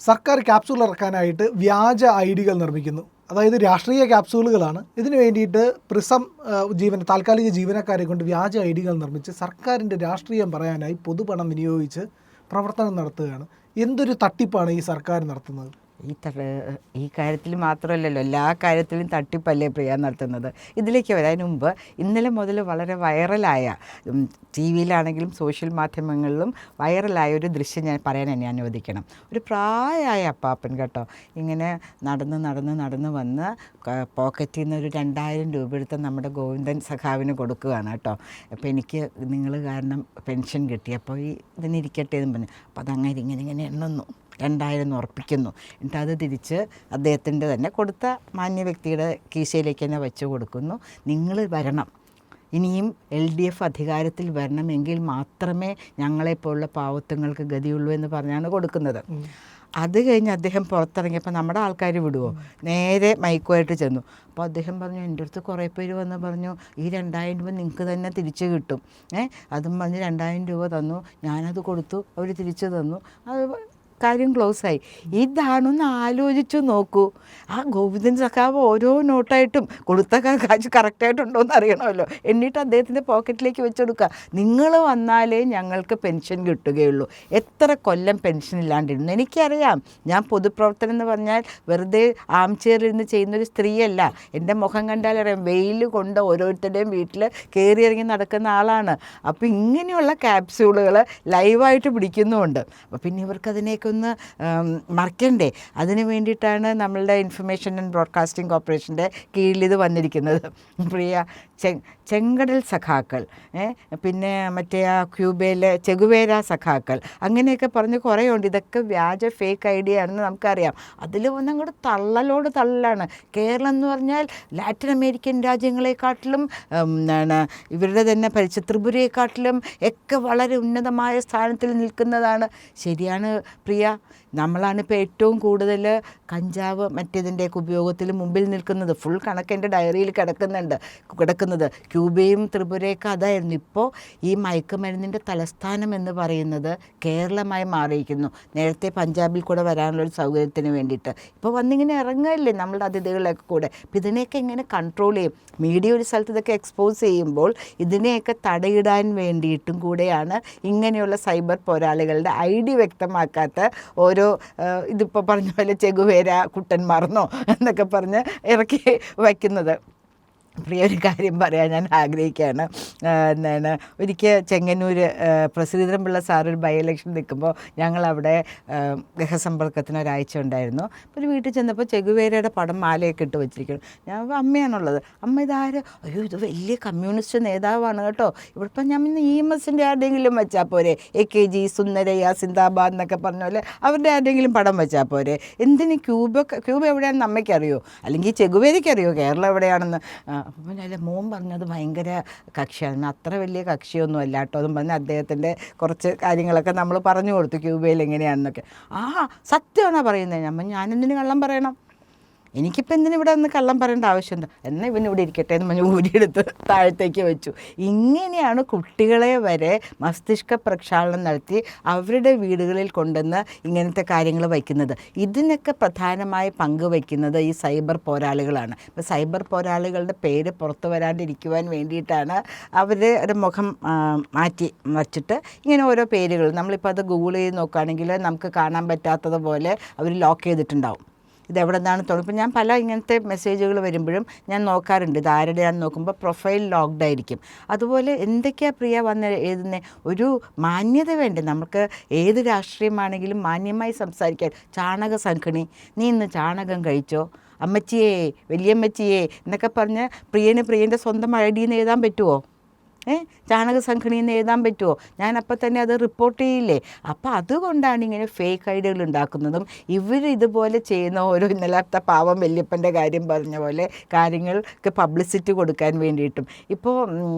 സർക്കാർ ക്യാപ്സൂൾ ഇറക്കാനായിട്ട് വ്യാജ ഐഡികൾ നിർമ്മിക്കുന്നു. അതായത് രാഷ്ട്രീയ ക്യാപ്സൂളുകളാണ്. ഇതിനു വേണ്ടിയിട്ട് പ്രിസം താൽക്കാലിക ജീവനക്കാരെ കൊണ്ട് വ്യാജ ഐഡികൾ നിർമ്മിച്ച് സർക്കാരിൻ്റെ രാഷ്ട്രീയം പറയാനായി പൊതുപണം വിനിയോഗിച്ച് പ്രവർത്തനം നടത്തുകയാണ്. എന്തൊരു തട്ടിപ്പാണ് ഈ സർക്കാർ നടത്തുന്നത്. ഈ കാര്യത്തിൽ മാത്രമല്ലല്ലോ, എല്ലാ കാര്യത്തിലും തട്ടിപ്പല്ലേ പ്രിയ നടത്തുന്നത്. ഇതിലേക്ക് വരാൻ മുമ്പ് ഇന്നലെ മുതൽ വളരെ വൈറലായ, ടി വിയിലാണെങ്കിലും സോഷ്യൽ മാധ്യമങ്ങളിലും വൈറലായ ഒരു ദൃശ്യം പറയാൻ എന്നെ അനുവദിക്കണം. ഒരു പ്രായമായ അപ്പാപ്പൻ കേട്ടോ, ഇങ്ങനെ നടന്ന് വന്ന് പോക്കറ്റിൽ നിന്ന് ഒരു 2000 രൂപ എടുത്ത് നമ്മുടെ ഗോവിന്ദൻ സഖാവിന് കൊടുക്കുകയാണ് കേട്ടോ. അപ്പോൾ എനിക്ക് നിങ്ങൾ കാരണം പെൻഷൻ കിട്ടി, അപ്പോൾ ഇതിനിരിക്കട്ടെ എന്ന് പറഞ്ഞു. അപ്പോൾ അതങ്ങനെ ഇങ്ങനെ എണ്ണുന്നു, 2000 ഉറപ്പിക്കുന്നു. എന്നിട്ട് അത് തിരിച്ച് അദ്ദേഹത്തിൻ്റെ തന്നെ കൊടുത്ത മാന്യ വ്യക്തിയുടെ കീശയിലേക്ക് തന്നെ വെച്ച് കൊടുക്കുന്നു. നിങ്ങൾ വരണം, ഇനിയും LDF അധികാരത്തിൽ വരണമെങ്കിൽ മാത്രമേ ഞങ്ങളെപ്പോലുള്ള പാവത്തുങ്ങൾക്ക് ഗതിയുള്ളൂ എന്ന് പറഞ്ഞാണ് കൊടുക്കുന്നത്. അത് കഴിഞ്ഞ് അദ്ദേഹം പുറത്തിറങ്ങിയപ്പോൾ നമ്മുടെ ആൾക്കാർ വിടുമോ, നേരെ മൈക്കുമായിട്ട് ചെന്നു. അപ്പോൾ അദ്ദേഹം പറഞ്ഞു, എൻ്റെ അടുത്ത് കുറേ പേര് വന്ന് പറഞ്ഞു ഈ 2000 രൂപ നിങ്ങൾക്ക് തന്നെ തിരിച്ച് കിട്ടും. അതും പറഞ്ഞ് 2000 രൂപ തന്നു, ഞാനത് കൊടുത്തു, അവർ തിരിച്ചു തന്നു. അത് കാര്യം ക്ലോസായി. ഇതാണൊന്ന് ആലോചിച്ചു നോക്കൂ. ആ ഗോവിന്ദൻ സഖാവ് ഓരോ നോട്ടായിട്ടും കൊടുത്ത കാശ് കറക്റ്റായിട്ടുണ്ടോ എന്ന് അറിയണമല്ലോ. എന്നിട്ട് അദ്ദേഹത്തിൻ്റെ പോക്കറ്റിലേക്ക് വെച്ചെടുക്കുക. നിങ്ങൾ വന്നാലേ ഞങ്ങൾക്ക് പെൻഷൻ കിട്ടുകയുള്ളൂ. എത്ര കൊല്ലം പെൻഷൻ ഇല്ലാണ്ടിരുന്നു എനിക്കറിയാം. ഞാൻ പൊതുപ്രവർത്തനം എന്ന് പറഞ്ഞാൽ വെറുതെ ആംചെയറിരുന്ന് ചെയ്യുന്നൊരു സ്ത്രീയല്ല. എൻ്റെ മുഖം കണ്ടാലറിയാം, വെയിൽ കൊണ്ട് ഓരോരുത്തരുടെയും വീട്ടിൽ കയറിയിറങ്ങി നടക്കുന്ന ആളാണ്. അപ്പോൾ ഇങ്ങനെയുള്ള ക്യാപ്സ്യൂളുകൾ ലൈവായിട്ട് പിടിക്കുന്നുമുണ്ട്. അപ്പോൾ പിന്നെ ഇവർക്കതിനെയൊക്കെ ഒന്ന് മറക്കണ്ടേ. അതിന് വേണ്ടിയിട്ടാണ് നമ്മളുടെ ഇൻഫർമേഷൻ ആൻഡ് ബ്രോഡ്കാസ്റ്റിംഗ് കോർപ്പറേഷൻ്റെ കീഴിൽ ഇത് വന്നിരിക്കുന്നത്. പ്രിയ ചെങ്കടൽ സഖാക്കൾ, പിന്നെ മറ്റേ ആ ക്യൂബയിലെ ചെഗുവേര സഖാക്കൾ, അങ്ങനെയൊക്കെ പറഞ്ഞ് കുറേ ഉണ്ട്. ഇതൊക്കെ വ്യാജ ഫേക്ക് ഐഡിയ ആണെന്ന് നമുക്കറിയാം. അതിൽ വന്ന് അങ്ങോട്ട് തള്ളലോട് തള്ളലാണ്. കേരളം എന്ന് പറഞ്ഞാൽ ലാറ്റിൻ അമേരിക്കൻ രാജ്യങ്ങളെക്കാട്ടിലും ഇവരുടെ തന്നെ ത്രിപുരയെക്കാട്ടിലും ഒക്കെ വളരെ ഉന്നതമായ സ്ഥാനത്തിൽ നിൽക്കുന്നതാണ്. ശരിയാണ് പ്രിയ, നമ്മളാണ് ഇപ്പോൾ ഏറ്റവും കൂടുതൽ കഞ്ചാവ് മറ്റേതിൻ്റെയൊക്കെ ഉപയോഗത്തിൽ മുമ്പിൽ നിൽക്കുന്നത്. ഫുൾ കണക്ക് എൻ്റെ ഡയറിയിൽ കിടക്കുന്നത് ക്യൂബയും ത്രിപുരയൊക്കെ അതായിരുന്നു. ഇപ്പോൾ ഈ മയക്കുമരുന്നിൻ്റെ തലസ്ഥാനം എന്ന് പറയുന്നത് കേരളമായി മാറിയിരിക്കുന്നു. നേരത്തെ പഞ്ചാബിൽ കൂടെ വരാനുള്ളൊരു സൗകര്യത്തിന് വേണ്ടിയിട്ട് ഇപ്പോൾ വന്നിങ്ങനെ ഇറങ്ങുകയല്ലേ നമ്മളുടെ അതിഥികളൊക്കെ കൂടെ. അപ്പോൾ ഇതിനെയൊക്കെ എങ്ങനെ കൺട്രോൾ ചെയ്യും? മീഡിയ ഒരു സ്ഥലത്ത് ഇതൊക്കെ എക്സ്പോസ് ചെയ്യുമ്പോൾ ഇതിനെയൊക്കെ തടയിടാൻ വേണ്ടിയിട്ടും കൂടെയാണ് ഇങ്ങനെയുള്ള സൈബർ പോരാളികളുടെ ഐഡി വ്യക്തമാക്കാത്ത ഓരോ ഇതിപ്പോൾ പറഞ്ഞ പോലെ ചെഗുവേര കുട്ടന്മാർന്നോ എന്നൊക്കെ പറഞ്ഞ് ഇറക്കി വയ്ക്കുന്നത്. പ്രിയ ഒരു കാര്യം പറയാൻ ഞാൻ ആഗ്രഹിക്കുകയാണ്. ഒരിക്കൽ ചെങ്ങന്നൂർ പ്രസിദ്ധീന്ദ്രപിള്ള സാറൊരു ബൈ ഇലക്ഷൻ നിൽക്കുമ്പോൾ ഞങ്ങളവിടെ ഗൃഹസമ്പർക്കത്തിന് ഒരാഴ്ച ഉണ്ടായിരുന്നു. അപ്പോൾ ഒരു വീട്ടിൽ ചെന്നപ്പോൾ ചെഗുവേരയുടെ പടം മാലയൊക്കെ ഇട്ട് വെച്ചിരിക്കണം. ഞാൻ അമ്മയാണുള്ളത്. അമ്മ ഇതാര്? അയ്യോ, ഇത് വലിയ കമ്മ്യൂണിസ്റ്റ് നേതാവാണ് കേട്ടോ. ഇവിടെ ഇപ്പം ഞാൻ EMSൻ്റെ ആരുടെയെങ്കിലും വെച്ചാൽ പോരെ, AKG സുന്ദരയ്യ സിന്ദാബാദ് എന്നൊക്കെ പറഞ്ഞ പോലെ അവരുടെ ആരുടെയെങ്കിലും പടം വെച്ചാൽ പോരെ. എന്തിന് ക്യൂബ എവിടെയാണെന്ന് അമ്മയ്ക്കറിയോ? അല്ലെങ്കിൽ ചെഗുവേരയ്ക്കറിയോ കേരളം എവിടെയാണെന്ന്? അപ്പം അല്ല, മോൻ പറഞ്ഞത് ഭയങ്കര കക്ഷിയാണ്, അത്ര വലിയ കക്ഷിയൊന്നും അല്ല കേട്ടോ എന്നും പറഞ്ഞ് അദ്ദേഹത്തിൻ്റെ കുറച്ച് കാര്യങ്ങളൊക്കെ നമ്മൾ പറഞ്ഞു കൊടുത്തു ക്യൂബയിൽ എങ്ങനെയാണെന്നൊക്കെ. സത്യമാണോ പറയുന്നത്? ഞാനെന്തിന് കള്ളം പറയണം? എനിക്കിപ്പോൾ എന്തിനും ഇവിടെ ഒന്ന് കള്ളം പറയേണ്ട ആവശ്യമുണ്ട്? എന്നാൽ ഇവനിവിടെ ഇരിക്കട്ടെ എന്ന് പറഞ്ഞ് ഊരിയെടുത്ത് താഴത്തേക്ക് വെച്ചു. ഇങ്ങനെയാണ് കുട്ടികളെ വരെ മസ്തിഷ്ക പ്രക്ഷാളനം നടത്തി അവരുടെ വീടുകളിൽ കൊണ്ടുവന്ന് ഇങ്ങനത്തെ കാര്യങ്ങൾ വയ്ക്കുന്നത്. ഇതിനൊക്കെ പ്രധാനമായി പങ്കുവയ്ക്കുന്നത് ഈ സൈബർ പോരാളികളാണ്. ഇപ്പോൾ സൈബർ പോരാളികളുടെ പേര് പുറത്തു വരാണ്ടിരിക്കുവാൻ വേണ്ടിയിട്ടാണ് അവരുടെ മുഖം മാറ്റി വച്ചിട്ട് ഇങ്ങനെ ഓരോ പേരുകൾ, നമ്മളിപ്പോൾ അത് ഗൂഗിൾ ചെയ്ത് നോക്കുകയാണെങ്കിൽ നമുക്ക് കാണാൻ പറ്റാത്തതുപോലെ അവർ ലോക്ക് ചെയ്തിട്ടുണ്ടാവും. ഇതെവിടെ നിന്നാണ് തോന്നുന്നത്? ഇപ്പം ഞാൻ പല ഇങ്ങനത്തെ മെസ്സേജുകൾ വരുമ്പോഴും ഞാൻ നോക്കാറുണ്ട് ഇത് ആരുടെയാണെന്ന് നോക്കുമ്പോൾ പ്രൊഫൈൽ ലോക്ക്ഡ് ആയിരിക്കും. അതുപോലെ എന്തൊക്കെയാണ് പ്രിയ വന്ന് എഴുതുന്നത്? ഒരു മാന്യത വേണ്ടേ നമുക്ക്? ഏത് രാഷ്ട്രീയമാണെങ്കിലും മാന്യമായി സംസാരിക്കാൻ. ചാണക സംഘിണി, നീ ഇന്ന് ചാണകം കഴിച്ചോ, അമ്മച്ചിയേ വലിയമ്മച്ചിയേ എന്നൊക്കെ പറഞ്ഞ് പ്രിയൻ്റെ സ്വന്തം ഐഡിയെന്ന് എഴുതാൻ പറ്റുമോ? ചാണക സംഘടനയിൽ എഴുതാൻ പറ്റുമോ? ഞാനപ്പോൾ തന്നെ അത് റിപ്പോർട്ട് ചെയ്യില്ലേ? അപ്പോൾ അതുകൊണ്ടാണ് ഇങ്ങനെ ഫേക്ക് ഐഡിയകൾ ഉണ്ടാക്കുന്നതും ഇവർ ഇതുപോലെ ചെയ്യുന്ന ഓരോ ഇന്നലത്തെ പാവം വല്യപ്പൻ്റെ കാര്യം പറഞ്ഞ പോലെ കാര്യങ്ങൾക്ക് പബ്ലിസിറ്റി കൊടുക്കാൻ വേണ്ടിയിട്ടും. ഇപ്പോൾ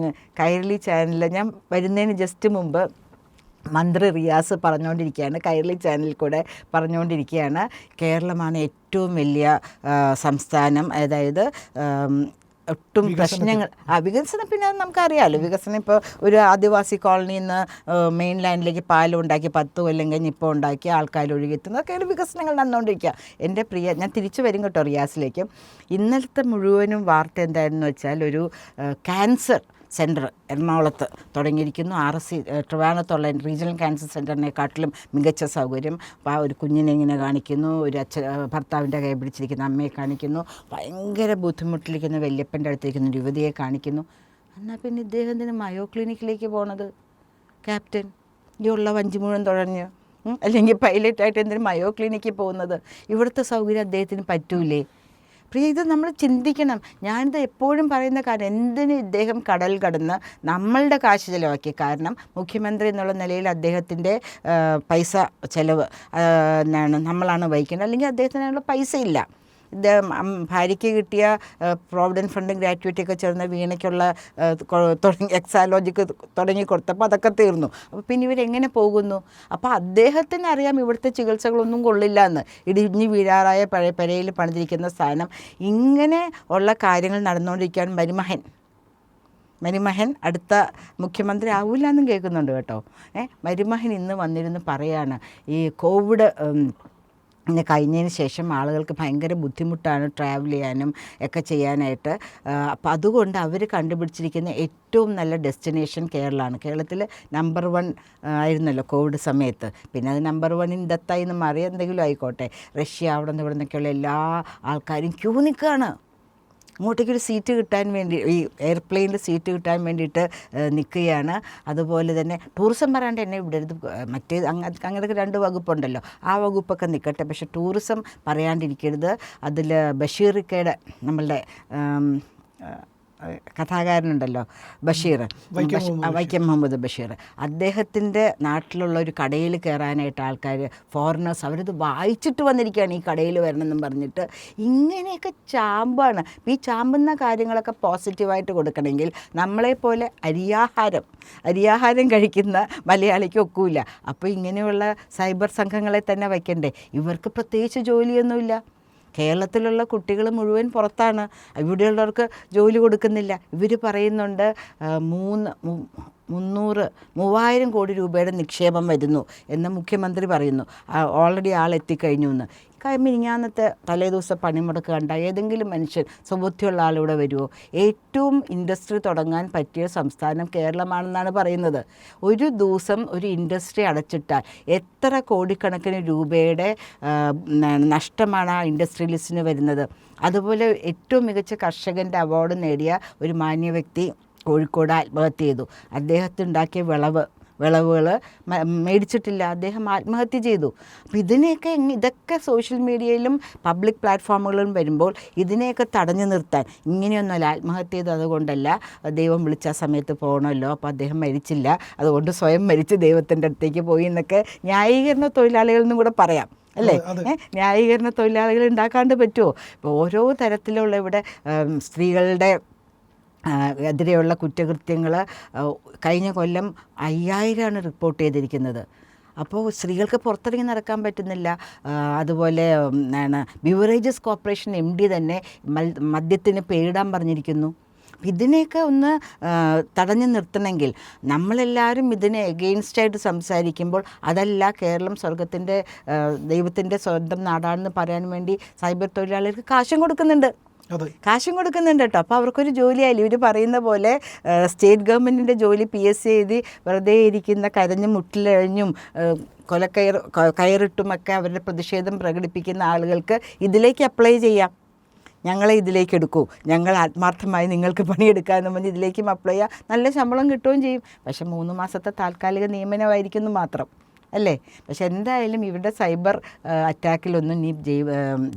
കൈരളി ചാനലിൽ ഞാൻ വരുന്നതിന് ജസ്റ്റ് മുമ്പ് മന്ത്രി റിയാസ് പറഞ്ഞുകൊണ്ടിരിക്കുകയാണ്, കൈരളി ചാനലിൽ കൂടെ പറഞ്ഞുകൊണ്ടിരിക്കുകയാണ്, കേരളമാണ് ഏറ്റവും വലിയ സംസ്ഥാനം, അതായത് ഒട്ടും പ്രശ്നങ്ങൾ വികസനം പിന്നെ അത് നമുക്കറിയാമല്ലോ. വികസനം ഇപ്പോൾ ഒരു ആദിവാസി കോളനിയിൽ നിന്ന് മെയിൻ ലാൻഡിലേക്ക് പാലം ഉണ്ടാക്കി 10 കൊല്ലം കഴിഞ്ഞ് ഇപ്പോൾ ഉണ്ടാക്കി ആൾക്കാർ ഒഴുകിയെത്തുന്നത് അതൊക്കെയാണ് വികസനങ്ങൾ നടന്നുകൊണ്ടിരിക്കുക. എൻ്റെ പ്രിയ, ഞാൻ തിരിച്ചു വരും കേട്ടോ റിയാസിലേക്ക്. ഇന്നലത്തെ മുഴുവനും വാർത്ത എന്തായിരുന്നു വെച്ചാൽ ഒരു ക്യാൻസർ സെൻറ്റർ എറണാകുളത്ത് തുടങ്ങിയിരിക്കുന്നു. RSC ട്രിവാൻഡ്രത്തുള്ള റീജിയണൽ ക്യാൻസർ സെൻറ്ററിനെക്കാട്ടിലും മികച്ച സൗകര്യം. അപ്പോൾ ആ ഒരു കുഞ്ഞിനെ ഇങ്ങനെ കാണിക്കുന്നു, ഒരു ഭർത്താവിൻ്റെ കൈ പിടിച്ചിരിക്കുന്ന അമ്മയെ കാണിക്കുന്നു, ഭയങ്കര ബുദ്ധിമുട്ടിലിരിക്കുന്ന വല്യപ്പൻ്റെ അടുത്തിരിക്കുന്ന ഒരു യുവതിയെ കാണിക്കുന്നു. എന്നാൽ പിന്നെ ഇദ്ദേഹത്തിന് മയോ ക്ലിനിക്കിലേക്ക് പോണത് ക്യാപ്റ്റൻ ഈ ഉള്ള വഞ്ചി മുഴുവൻ തുഴഞ്ഞ്, അല്ലെങ്കിൽ പൈലറ്റായിട്ട് എന്തിനും മയോ ക്ലിനിക്കിൽ പോകുന്നത്? ഇവിടുത്തെ സൗകര്യം അദ്ദേഹത്തിന് പറ്റൂലേ? പ്രിയ, ഇത് നമ്മൾ ചിന്തിക്കണം. ഞാനിത് എപ്പോഴും പറയുന്ന കാര്യം, എന്തിന് ഇദ്ദേഹം കടൽ കടന്ന് നമ്മളുടെ കാശ് ചിലവാക്കി? കാരണം മുഖ്യമന്ത്രി എന്നുള്ള നിലയിൽ അദ്ദേഹത്തിൻ്റെ പൈസ ചിലവ് നമ്മളാണ് വഹിക്കേണ്ടത്, അല്ലെങ്കിൽ അദ്ദേഹത്തിനുള്ള പൈസ ഇല്ല. ഭാര്യയ്ക്ക് കിട്ടിയ പ്രോവിഡൻറ്റ് ഫണ്ടും ഗ്രാറ്റുവിറ്റിയൊക്കെ ചേർന്ന് വീണയ്ക്കുള്ള എക്സാലോജിക്ക് തുടങ്ങി കൊടുത്തപ്പോൾ അതൊക്കെ തീർന്നു. അപ്പോൾ പിന്നെ ഇവരെങ്ങനെ പോകുന്നു? അപ്പോൾ അദ്ദേഹത്തിന് അറിയാം ഇവിടുത്തെ ചികിത്സകളൊന്നും കൊള്ളില്ല എന്ന്. ഇടിഞ്ഞ് വീഴാറായ പഴയ പെരയിൽ പണിതിരിക്കുന്ന സ്ഥാനം. ഇങ്ങനെ ഉള്ള കാര്യങ്ങൾ നടന്നുകൊണ്ടിരിക്കാൻ മരുമകൻ അടുത്ത മുഖ്യമന്ത്രി ആവില്ല എന്നും കേൾക്കുന്നുണ്ട് കേട്ടോ. മരുമകൻ ഇന്ന് വന്നിരുന്ന് പറയാണ് ഈ കോവിഡ് കഴിഞ്ഞതിന് ശേഷം ആളുകൾക്ക് ഭയങ്കര ബുദ്ധിമുട്ടാണ് ട്രാവൽ ചെയ്യാനും ഒക്കെ ചെയ്യാനായിട്ട്. അപ്പോൾ അതുകൊണ്ട് അവർ കണ്ടുപിടിച്ചിരിക്കുന്ന ഏറ്റവും നല്ല ഡെസ്റ്റിനേഷൻ കേരളമാണ്. കേരളത്തിൽ നമ്പർ 1 ആയിരുന്നല്ലോ കോവിഡ് സമയത്ത്. പിന്നെ അത് നമ്പർ 1 ഡെത്തായി എന്ന് മാറി എന്തെങ്കിലും ആയിക്കോട്ടെ. റഷ്യ അവിടെ നിന്ന് ഇവിടെ നിന്നൊക്കെയുള്ള എല്ലാ ആൾക്കാരും ക്യൂ നിൽക്കുകയാണ് അങ്ങോട്ടേക്കൊരു സീറ്റ് കിട്ടാൻ വേണ്ടി, ഈ എയർപ്ലെയിനിൽ സീറ്റ് കിട്ടാൻ വേണ്ടിയിട്ട് നിൽക്കുകയാണ്. അതുപോലെ തന്നെ ടൂറിസം പറയാണ്ട് എന്നെ വിടരുത്, മറ്റേ അങ്ങനത്തെ 2 വകുപ്പുണ്ടല്ലോ, ആ വകുപ്പൊക്കെ നിൽക്കട്ടെ, പക്ഷേ ടൂറിസം പറയാണ്ടിരിക്കരുത്. അതിൽ ബഷീറിക്കയുടെ നമ്മളുടെ കഥാകാരനുണ്ടല്ലോ ബഷീർ, വൈക്കം മുഹമ്മദ് ബഷീർ, അദ്ദേഹത്തിൻ്റെ നാട്ടിലുള്ള ഒരു കടയിൽ കയറാനായിട്ട് ആൾക്കാർ, ഫോറിനേഴ്സ്, അവരത് വായിച്ചിട്ട് വന്നിരിക്കുകയാണ് ഈ കടയിൽ വരണമെന്നും പറഞ്ഞിട്ട്. ഇങ്ങനെയൊക്കെ ചാമ്പാണ്. ഈ ചാമ്പുന്ന കാര്യങ്ങളൊക്കെ പോസിറ്റീവായിട്ട് കൊടുക്കണമെങ്കിൽ നമ്മളെപ്പോലെ അരിയാഹാരം കഴിക്കുന്ന മലയാളിക്ക് ഒക്കില്ല. അപ്പോൾ ഇങ്ങനെയുള്ള സൈബർ സംഘങ്ങളെ തന്നെ വയ്ക്കണ്ടേ? ഇവർക്ക് പ്രത്യേകിച്ച് ജോലിയൊന്നുമില്ല. കേരളത്തിലുള്ള കുട്ടികൾ മുഴുവൻ പുറത്താണ്, ഇവിടെയുള്ളവർക്ക് ജോലി കൊടുക്കുന്നില്ല. ഇവർ പറയുന്നുണ്ട് 3000 കോടി രൂപയുടെ നിക്ഷേപം വരുന്നു എന്ന് മുഖ്യമന്ത്രി പറയുന്നു. ഓൾറെഡി ആളെത്തിക്കഴിഞ്ഞു എന്ന്. മിനിഞ്ഞാന്നത്തെ തലേദിവസം പണിമുടക്ക് കണ്ട ഏതെങ്കിലും മനുഷ്യൻ സുബുദ്ധിയുള്ള ആളിവിടെ വരുമോ? ഏറ്റവും ഇൻഡസ്ട്രി തുടങ്ങാൻ പറ്റിയ സംസ്ഥാനം കേരളമാണെന്നാണ് പറയുന്നത്. ഒരു ദിവസം ഒരു ഇൻഡസ്ട്രി അടച്ചിട്ടാൽ എത്ര കോടിക്കണക്കിന് രൂപയുടെ നഷ്ടമാണ് ആ ഇൻഡസ്ട്രിയലിസ്റ്റിന് വരുന്നത്. അതുപോലെ ഏറ്റവും മികച്ച കർഷകൻ്റെ അവാർഡ് നേടിയ ഒരു മാന്യ വ്യക്തി കോഴിക്കോട് ആത്മഹത്യ ചെയ്തു. അദ്ദേഹത്തിനുണ്ടാക്കിയ വിളവുകൾ മേടിച്ചിട്ടില്ല, അദ്ദേഹം ആത്മഹത്യ ചെയ്തു. അപ്പോൾ ഇതൊക്കെ സോഷ്യൽ മീഡിയയിലും പബ്ലിക് പ്ലാറ്റ്ഫോമുകളിലും വരുമ്പോൾ ഇതിനെയൊക്കെ തടഞ്ഞു നിർത്താൻ, ഇങ്ങനെയൊന്നുമല്ല ആത്മഹത്യ ചെയ്തു അതുകൊണ്ടല്ല, ദൈവം വിളിച്ച സമയത്ത് പോകണമല്ലോ, അപ്പോൾ അദ്ദേഹം മരിച്ചില്ല, അതുകൊണ്ട് സ്വയം മരിച്ച് ദൈവത്തിൻ്റെ അടുത്തേക്ക് പോയി എന്നൊക്കെ ന്യായീകരണ തൊഴിലാളികളിൽ നിന്നും കൂടെ പറയാം അല്ലേ? ന്യായീകരണ തൊഴിലാളികൾ ഉണ്ടാക്കാണ്ട് പറ്റുമോ? ഇപ്പോൾ ഓരോ തരത്തിലുള്ള ഇവിടെ സ്ത്രീകളുടെ എതിരെയുള്ള കുറ്റകൃത്യങ്ങൾ കഴിഞ്ഞ കൊല്ലം 5000 റിപ്പോർട്ട് ചെയ്തിരിക്കുന്നത്. അപ്പോൾ സ്ത്രീകൾക്ക് പുറത്തിറങ്ങി നടക്കാൻ പറ്റുന്നില്ല. അതുപോലെ ബിവറേജസ് കോർപ്പറേഷൻ MD തന്നെ മദ്യത്തിന് പേരിടാൻ പറഞ്ഞിരിക്കുന്നു. ഇതിനെയൊക്കെ ഒന്ന് തടഞ്ഞു നിർത്തണമെങ്കിൽ നമ്മളെല്ലാവരും ഇതിനെ എഗെയിൻസ്റ്റായിട്ട് സംസാരിക്കുമ്പോൾ, അതല്ല കേരളം സ്വർഗത്തിൻ്റെ ദൈവത്തിൻ്റെ സ്വന്തം നാടാണെന്ന് പറയാൻ വേണ്ടി സൈബർ തൊഴിലാളികൾക്ക് കാശും കൊടുക്കുന്നുണ്ട് കേട്ടോ. അപ്പോൾ അവർക്കൊരു ജോലിയായില്ല. ഇവർ പറയുന്ന പോലെ സ്റ്റേറ്റ് ഗവൺമെൻറ്റിൻ്റെ ജോലി PSC എഴുതി വെറുതെ ഇരിക്കുന്ന കരഞ്ഞും മുട്ടിലഴിഞ്ഞും കയറിട്ടുമൊക്കെ അവരുടെ പ്രതിഷേധം പ്രകടിപ്പിക്കുന്ന ആളുകൾക്ക് ഇതിലേക്ക് അപ്ലൈ ചെയ്യാം. ഞങ്ങളെ ഇതിലേക്ക് എടുക്കൂ, ഞങ്ങൾ ആത്മാർത്ഥമായി നിങ്ങൾക്ക് പണിയെടുക്കാമെന്ന് പറഞ്ഞ് ഇതിലേക്കും അപ്ലൈ ചെയ്യാം. നല്ല ശമ്പളം കിട്ടുകയും ചെയ്യും. പക്ഷേ 3 മാസത്തെ താൽക്കാലിക നിയമനമായിരിക്കുന്നു മാത്രം അല്ലേ? പക്ഷെ എന്തായാലും ഇവരുടെ സൈബർ അറ്റാക്കിലൊന്നും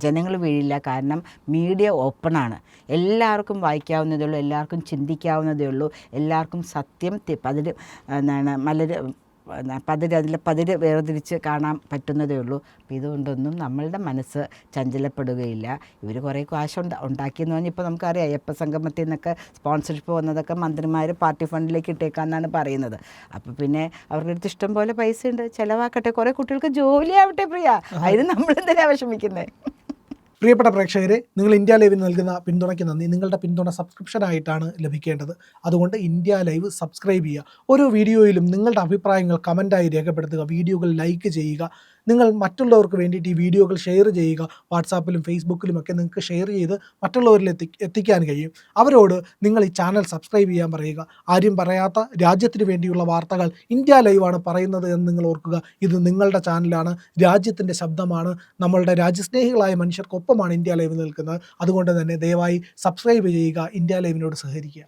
ജനങ്ങൾ വീഴില്ല. കാരണം മീഡിയ ഓപ്പണാണ്, എല്ലാവർക്കും വായിക്കാവുന്നതേ ഉള്ളൂ, എല്ലാവർക്കും ചിന്തിക്കാവുന്നതേ ഉള്ളൂ, എല്ലാവർക്കും സത്യം പതിര് വേർതിരിച്ച് കാണാൻ പറ്റുന്നതേ ഉള്ളൂ. അപ്പോൾ ഇതുകൊണ്ടൊന്നും നമ്മളുടെ മനസ്സ് ചഞ്ചലപ്പെടുകയില്ല. ഇവർ കുറേ കാശ് ഉണ്ടാക്കിയെന്ന് പറഞ്ഞാൽ ഇപ്പോൾ നമുക്കറിയാം അയ്യപ്പ സംഗമത്തിൽ നിന്നൊക്കെ സ്പോൺസർഷിപ്പ് വന്നതൊക്കെ മന്ത്രിമാർ പാർട്ടി ഫണ്ടിലേക്ക് ഇട്ടേക്കാന്നാണ് പറയുന്നത്. അപ്പോൾ പിന്നെ അവരുടെ അടുത്ത് ഇഷ്ടം പോലെ പൈസ ഉണ്ട്, ചിലവാക്കട്ടെ, കുറേ കുട്ടികൾക്ക് ജോലിയാവട്ടെ പ്രിയ. അതിന് നമ്മളെന്തിനാണ് വിഷമിക്കുന്നത്? പ്രിയപ്പെട്ട പ്രേക്ഷകരെ, നിങ്ങൾ ഇന്ത്യ ലൈവിന് നൽകുന്ന പിന്തുണയ്ക്ക് നന്ദി. നിങ്ങളുടെ പിന്തുണ സബ്സ്ക്രിപ്ഷനായിട്ടാണ് ലഭിക്കേണ്ടത്. അതുകൊണ്ട് ഇന്ത്യ ലൈവ് സബ്സ്ക്രൈബ് ചെയ്യുക. ഓരോ വീഡിയോയിലും നിങ്ങളുടെ അഭിപ്രായങ്ങൾ കമൻറ്റായി രേഖപ്പെടുത്തുക, വീഡിയോകൾ ലൈക്ക് ചെയ്യുക. നിങ്ങൾ മറ്റുള്ളവർക്ക് വേണ്ടിയിട്ട് ഈ വീഡിയോകൾ ഷെയർ ചെയ്യുക. വാട്സാപ്പിലും ഫേസ്ബുക്കിലുമൊക്കെ നിങ്ങൾക്ക് ഷെയർ ചെയ്ത് മറ്റുള്ളവരിൽ എത്തിക്കാൻ കഴിയും. അവരോട് നിങ്ങൾ ഈ ചാനൽ സബ്സ്ക്രൈബ് ചെയ്യാൻ പറയുക. ആരും പറയാത്ത രാജ്യത്തിന് വേണ്ടിയുള്ള വാർത്തകൾ ഇന്ത്യ ലൈവാണ് പറയുന്നത് എന്ന് നിങ്ങൾ ഓർക്കുക. ഇത് നിങ്ങളുടെ ചാനലാണ്, രാജ്യത്തിൻ്റെ ശബ്ദമാണ്. നമ്മളുടെ രാജ്യസ്നേഹികളായ മനുഷ്യർക്കൊപ്പമാണ് ഇന്ത്യ ലൈവ് നിൽക്കുന്നത്. അതുകൊണ്ട് തന്നെ ദയവായി സബ്സ്ക്രൈബ് ചെയ്യുക, ഇന്ത്യ ലൈവിനോട് സഹകരിക്കുക.